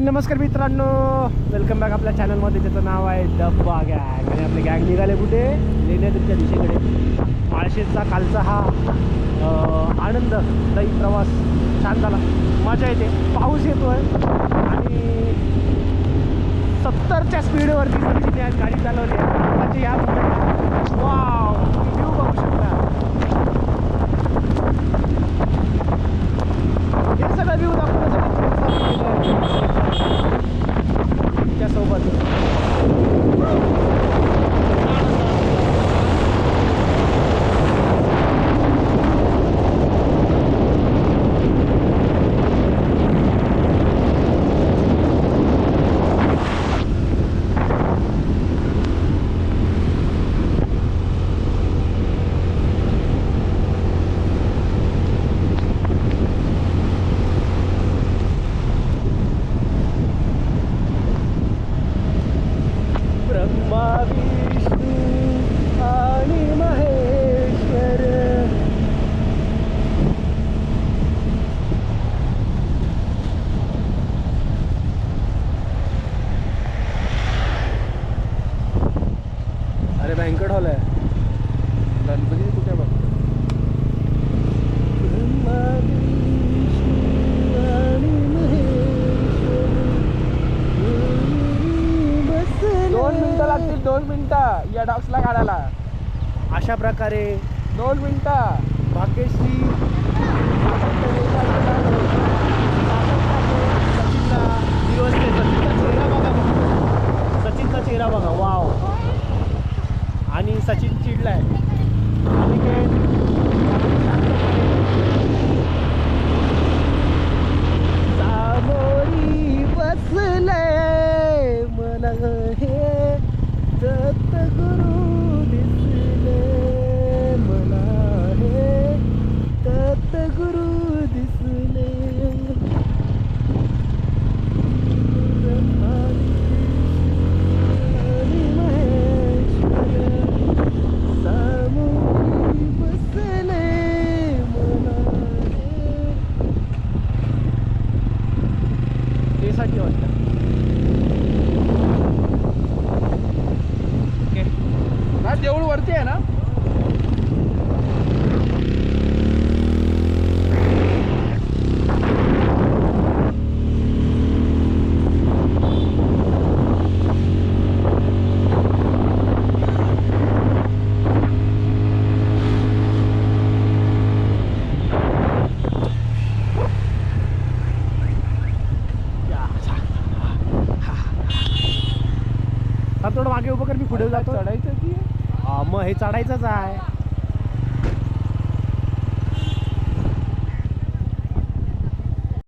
नमस्कार मित्रांनो, welcome back आपल्या चॅनलमध्ये, ज्याचं नाव आहे डब्बा गँग. आणि आपले गँग निघाले कुठे? लेण्याद्रीच्या दिशेकडे. माळशेजचा कालचा हा आनंददायी प्रवास छान झाला, मजा येते. पाऊस येतो आहे आणि 70च्या स्पीडवरती सचिनने आज गाडी चालवली आहे. म्हणजे या वाव, व्ह्यू बघू शकता. हे सगळं व्ह्यू दाखवण्यासाठी त्यासोबत बँकेट हॉल आहे. गणपती कुठे बघ. दोन मिनिटं लागतील, 2 मिनिटं या डॉक्सला काढायला. अशा प्रकारे 2 मिनिटं. भाग्यश्री सचिनचा चेहरा बघा. वाव. आणि सचिन चिडलाय. सामोरी बसले मला हे दत्तगुरु दिसले, मला हे दत्तगुरु दिसले. साठी वाटतं. ओके, हा देऊळ वरती आहे ना. थोडं मागे उभं कर, मी पुढे जातो. चढायचं की मग हे चढायचंच आहे.